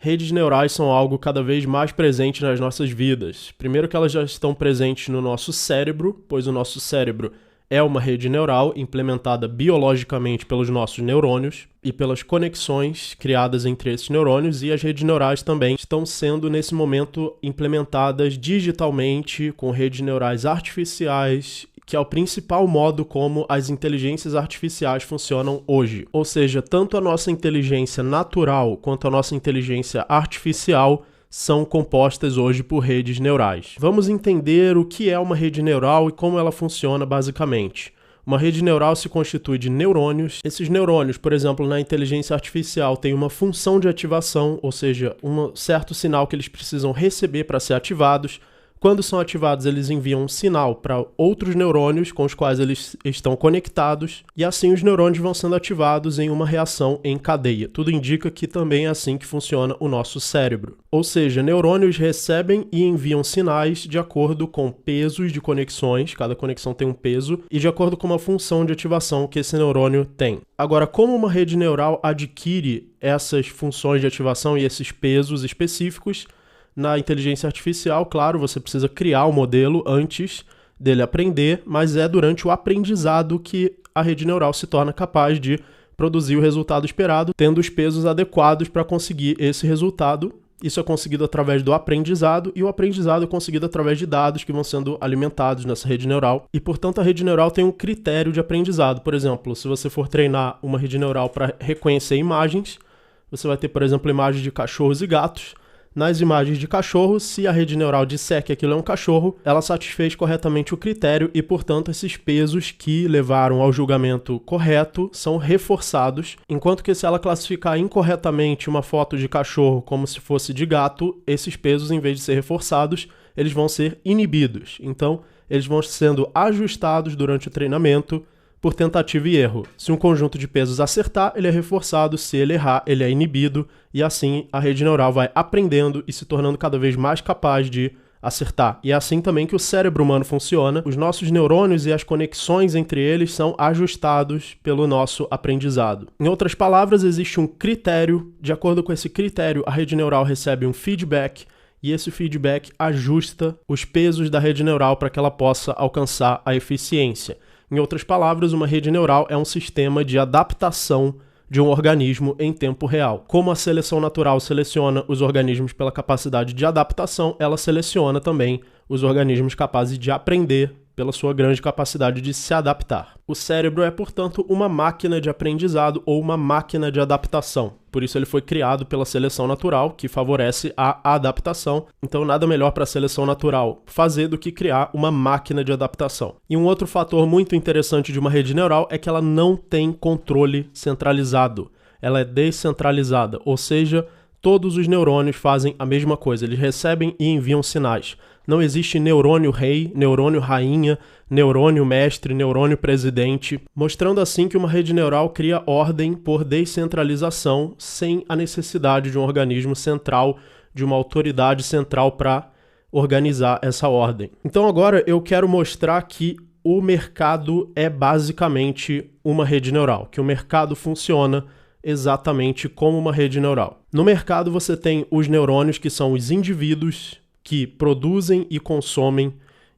Redes neurais são algo cada vez mais presente nas nossas vidas. Primeiro que elas já estão presentes no nosso cérebro, pois o nosso cérebro é uma rede neural implementada biologicamente pelos nossos neurônios e pelas conexões criadas entre esses neurônios, e as redes neurais também estão sendo, nesse momento, implementadas digitalmente com redes neurais artificiais, que é o principal modo como as inteligências artificiais funcionam hoje. Ou seja, tanto a nossa inteligência natural quanto a nossa inteligência artificial são compostas hoje por redes neurais. Vamos entender o que é uma rede neural e como ela funciona basicamente. Uma rede neural se constitui de neurônios. Esses neurônios, por exemplo, na inteligência artificial, têm uma função de ativação, ou seja, um certo sinal que eles precisam receber para ser ativados. Quando são ativados, eles enviam um sinal para outros neurônios com os quais eles estão conectados, e assim os neurônios vão sendo ativados em uma reação em cadeia. Tudo indica que também é assim que funciona o nosso cérebro. Ou seja, neurônios recebem e enviam sinais de acordo com pesos de conexões, cada conexão tem um peso, e de acordo com uma função de ativação que esse neurônio tem. Agora, como uma rede neural adquire essas funções de ativação e esses pesos específicos? Na inteligência artificial, claro, você precisa criar o modelo antes dele aprender, mas é durante o aprendizado que a rede neural se torna capaz de produzir o resultado esperado, tendo os pesos adequados para conseguir esse resultado. Isso é conseguido através do aprendizado, e o aprendizado é conseguido através de dados que vão sendo alimentados nessa rede neural. E, portanto, a rede neural tem um critério de aprendizado. Por exemplo, se você for treinar uma rede neural para reconhecer imagens, você vai ter, por exemplo, imagens de cachorros e gatos. Nas imagens de cachorro, se a rede neural disser que aquilo é um cachorro, ela satisfez corretamente o critério e, portanto, esses pesos que levaram ao julgamento correto são reforçados, enquanto que se ela classificar incorretamente uma foto de cachorro como se fosse de gato, esses pesos, em vez de ser reforçados, eles vão ser inibidos. Então, eles vão sendo ajustados durante o treinamento por tentativa e erro. Se um conjunto de pesos acertar, ele é reforçado, se ele errar, ele é inibido, e assim a rede neural vai aprendendo e se tornando cada vez mais capaz de acertar. E é assim também que o cérebro humano funciona. Os nossos neurônios e as conexões entre eles são ajustados pelo nosso aprendizado. Em outras palavras, existe um critério. De acordo com esse critério, a rede neural recebe um feedback, e esse feedback ajusta os pesos da rede neural para que ela possa alcançar a eficiência. Em outras palavras, uma rede neural é um sistema de adaptação de um organismo em tempo real. Como a seleção natural seleciona os organismos pela capacidade de adaptação, ela seleciona também os organismos capazes de aprender pela sua grande capacidade de se adaptar. O cérebro é, portanto, uma máquina de aprendizado ou uma máquina de adaptação. Por isso ele foi criado pela seleção natural, que favorece a adaptação. Então nada melhor para a seleção natural fazer do que criar uma máquina de adaptação. E um outro fator muito interessante de uma rede neural é que ela não tem controle centralizado. Ela é descentralizada, ou seja, todos os neurônios fazem a mesma coisa, eles recebem e enviam sinais. Não existe neurônio rei, neurônio rainha, neurônio mestre, neurônio presidente, mostrando assim que uma rede neural cria ordem por descentralização, sem a necessidade de um organismo central, de uma autoridade central para organizar essa ordem. Então agora eu quero mostrar que o mercado é basicamente uma rede neural, que o mercado funciona exatamente como uma rede neural. No mercado você tem os neurônios, que são os indivíduos que produzem e consomem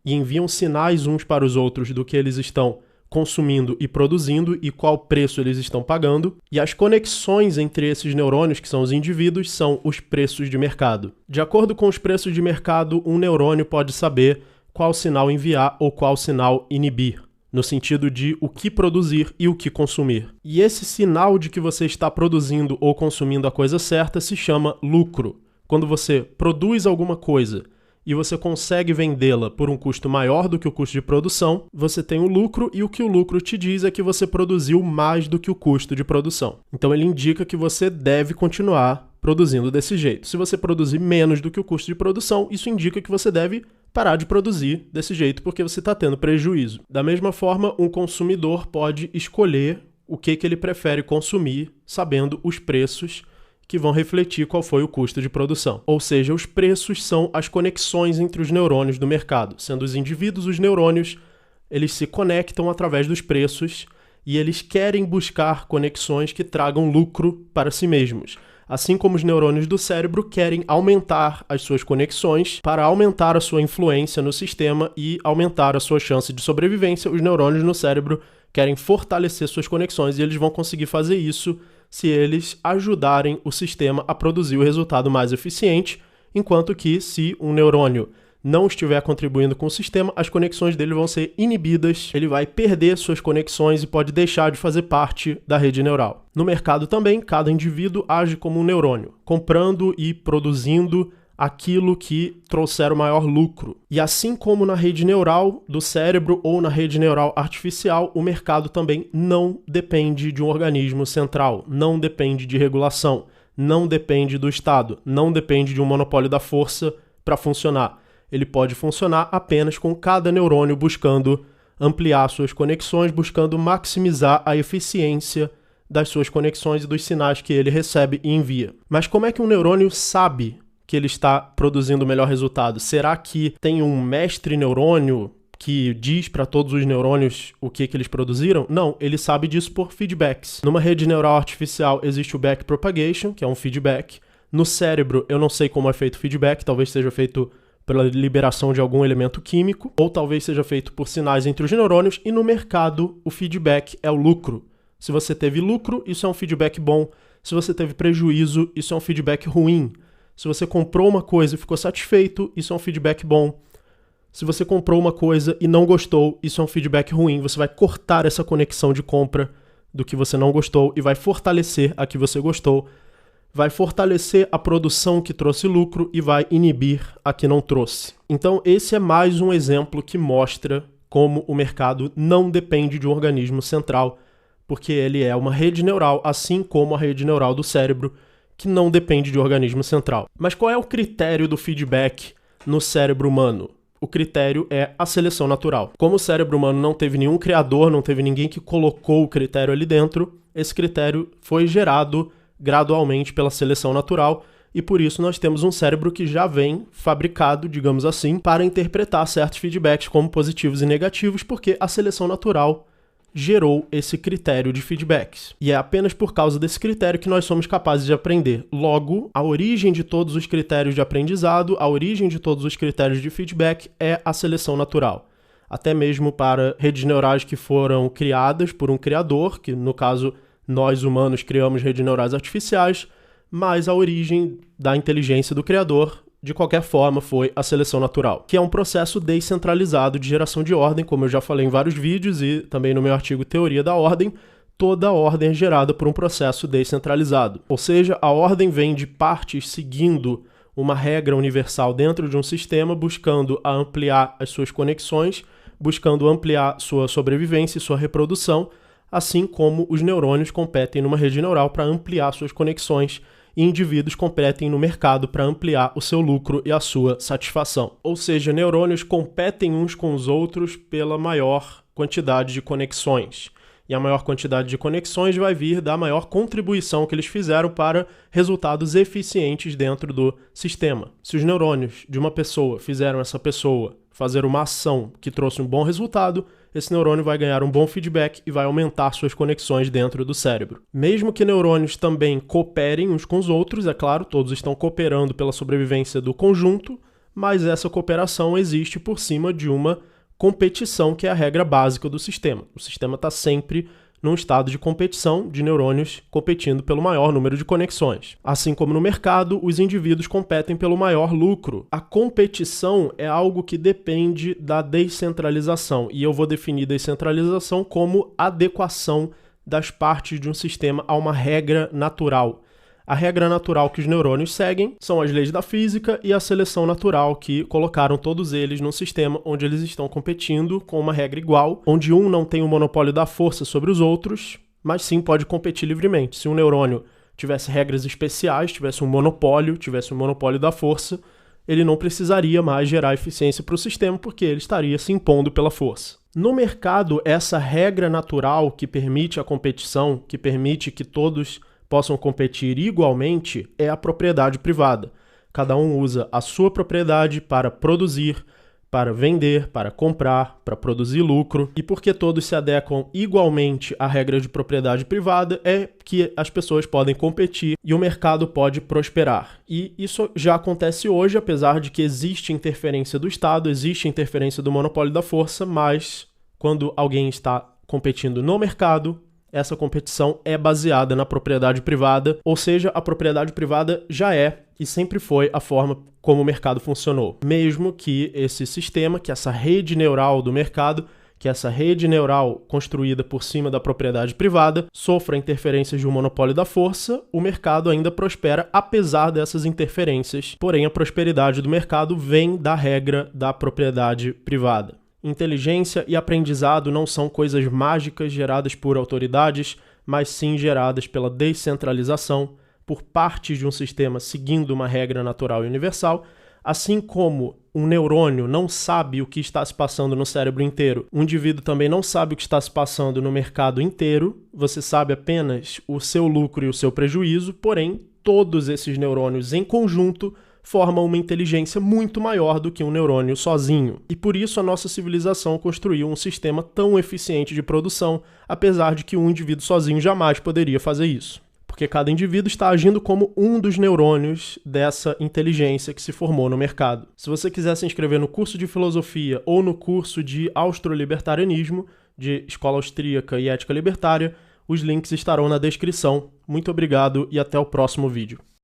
e enviam sinais uns para os outros do que eles estão consumindo e produzindo e qual preço eles estão pagando. E as conexões entre esses neurônios, que são os indivíduos, são os preços de mercado. De acordo com os preços de mercado, um neurônio pode saber qual sinal enviar ou qual sinal inibir, no sentido de o que produzir e o que consumir. E esse sinal de que você está produzindo ou consumindo a coisa certa se chama lucro. Quando você produz alguma coisa e você consegue vendê-la por um custo maior do que o custo de produção, você tem o lucro, e o que o lucro te diz é que você produziu mais do que o custo de produção. Então ele indica que você deve continuar produzindo desse jeito. Se você produzir menos do que o custo de produção, isso indica que você deve parar de produzir desse jeito porque você está tendo prejuízo. Da mesma forma, um consumidor pode escolher o que ele prefere consumir, sabendo os preços que vão refletir qual foi o custo de produção. Ou seja, os preços são as conexões entre os neurônios do mercado. Sendo os indivíduos os neurônios, eles se conectam através dos preços e eles querem buscar conexões que tragam lucro para si mesmos. Assim como os neurônios do cérebro querem aumentar as suas conexões para aumentar a sua influência no sistema e aumentar a sua chance de sobrevivência, os neurônios no cérebro querem fortalecer suas conexões e eles vão conseguir fazer isso se eles ajudarem o sistema a produzir o resultado mais eficiente, enquanto que se um neurônio não estiver contribuindo com o sistema, as conexões dele vão ser inibidas, ele vai perder suas conexões e pode deixar de fazer parte da rede neural. No mercado também, cada indivíduo age como um neurônio, comprando e produzindo aquilo que trouxer o maior lucro. E assim como na rede neural do cérebro ou na rede neural artificial, o mercado também não depende de um organismo central, não depende de regulação, não depende do Estado, não depende de um monopólio da força para funcionar. Ele pode funcionar apenas com cada neurônio buscando ampliar suas conexões, buscando maximizar a eficiência das suas conexões e dos sinais que ele recebe e envia. Mas como é que um neurônio sabe que ele está produzindo o melhor resultado? Será que tem um mestre neurônio que diz para todos os neurônios o que eles produziram? Não, ele sabe disso por feedbacks. Numa rede neural artificial existe o backpropagation, que é um feedback. No cérebro, eu não sei como é feito o feedback, talvez seja feito pela liberação de algum elemento químico, ou talvez seja feito por sinais entre os neurônios, e no mercado o feedback é o lucro. Se você teve lucro, isso é um feedback bom. Se você teve prejuízo, isso é um feedback ruim. Se você comprou uma coisa e ficou satisfeito, isso é um feedback bom. Se você comprou uma coisa e não gostou, isso é um feedback ruim. Você vai cortar essa conexão de compra do que você não gostou e vai fortalecer a que você gostou. Vai fortalecer a produção que trouxe lucro e vai inibir a que não trouxe. Então, esse é mais um exemplo que mostra como o mercado não depende de um organismo central, porque ele é uma rede neural, assim como a rede neural do cérebro, que não depende de um organismo central. Mas qual é o critério do feedback no cérebro humano? O critério é a seleção natural. Como o cérebro humano não teve nenhum criador, não teve ninguém que colocou o critério ali dentro, esse critério foi gerado gradualmente pela seleção natural e por isso nós temos um cérebro que já vem fabricado, digamos assim, para interpretar certos feedbacks como positivos e negativos, porque a seleção natural gerou esse critério de feedbacks. E é apenas por causa desse critério que nós somos capazes de aprender. Logo, a origem de todos os critérios de aprendizado, a origem de todos os critérios de feedback é a seleção natural. Até mesmo para redes neurais que foram criadas por um criador, que no caso nós humanos criamos redes neurais artificiais, mas a origem da inteligência do criador, de qualquer forma, foi a seleção natural, que é um processo descentralizado de geração de ordem, como eu já falei em vários vídeos e também no meu artigo Teoria da Ordem. Toda ordem é gerada por um processo descentralizado, ou seja, a ordem vem de partes seguindo uma regra universal dentro de um sistema, buscando ampliar as suas conexões, buscando ampliar sua sobrevivência e sua reprodução, assim como os neurônios competem numa rede neural para ampliar suas conexões e indivíduos competem no mercado para ampliar o seu lucro e a sua satisfação. Ou seja, neurônios competem uns com os outros pela maior quantidade de conexões. E a maior quantidade de conexões vai vir da maior contribuição que eles fizeram para resultados eficientes dentro do sistema. Se os neurônios de uma pessoa fizeram essa pessoa fazer uma ação que trouxe um bom resultado, esse neurônio vai ganhar um bom feedback e vai aumentar suas conexões dentro do cérebro. Mesmo que neurônios também cooperem uns com os outros, é claro, todos estão cooperando pela sobrevivência do conjunto, mas essa cooperação existe por cima de uma competição que é a regra básica do sistema. O sistema está sempre num estado de competição de neurônios competindo pelo maior número de conexões. Assim como no mercado, os indivíduos competem pelo maior lucro. A competição é algo que depende da descentralização, e eu vou definir descentralização como adequação das partes de um sistema a uma regra natural. A regra natural que os neurônios seguem são as leis da física e a seleção natural que colocaram todos eles num sistema onde eles estão competindo com uma regra igual, onde um não tem o monopólio da força sobre os outros, mas sim pode competir livremente. Se um neurônio tivesse regras especiais, tivesse um monopólio da força, ele não precisaria mais gerar eficiência para o sistema porque ele estaria se impondo pela força. No mercado, essa regra natural que permite a competição, que permite que todos possam competir igualmente, é a propriedade privada. Cada um usa a sua propriedade para produzir, para vender, para comprar, para produzir lucro, e porque todos se adequam igualmente à regra de propriedade privada, é que as pessoas podem competir e o mercado pode prosperar. E isso já acontece hoje, apesar de que existe interferência do Estado, existe interferência do monopólio da força, mas quando alguém está competindo no mercado, essa competição é baseada na propriedade privada, ou seja, a propriedade privada já é e sempre foi a forma como o mercado funcionou. Mesmo que esse sistema, que essa rede neural do mercado, que essa rede neural construída por cima da propriedade privada, sofra interferências de um monopólio da força, o mercado ainda prospera apesar dessas interferências. Porém, a prosperidade do mercado vem da regra da propriedade privada. Inteligência e aprendizado não são coisas mágicas geradas por autoridades, mas sim geradas pela descentralização, por parte de um sistema seguindo uma regra natural e universal, assim como um neurônio não sabe o que está se passando no cérebro inteiro, um indivíduo também não sabe o que está se passando no mercado inteiro, você sabe apenas o seu lucro e o seu prejuízo, porém, todos esses neurônios em conjunto formam uma inteligência muito maior do que um neurônio sozinho. E por isso a nossa civilização construiu um sistema tão eficiente de produção, apesar de que um indivíduo sozinho jamais poderia fazer isso. Porque cada indivíduo está agindo como um dos neurônios dessa inteligência que se formou no mercado. Se você quiser se inscrever no curso de filosofia ou no curso de austro-libertarianismo, de Escola Austríaca e Ética Libertária, os links estarão na descrição. Muito obrigado e até o próximo vídeo.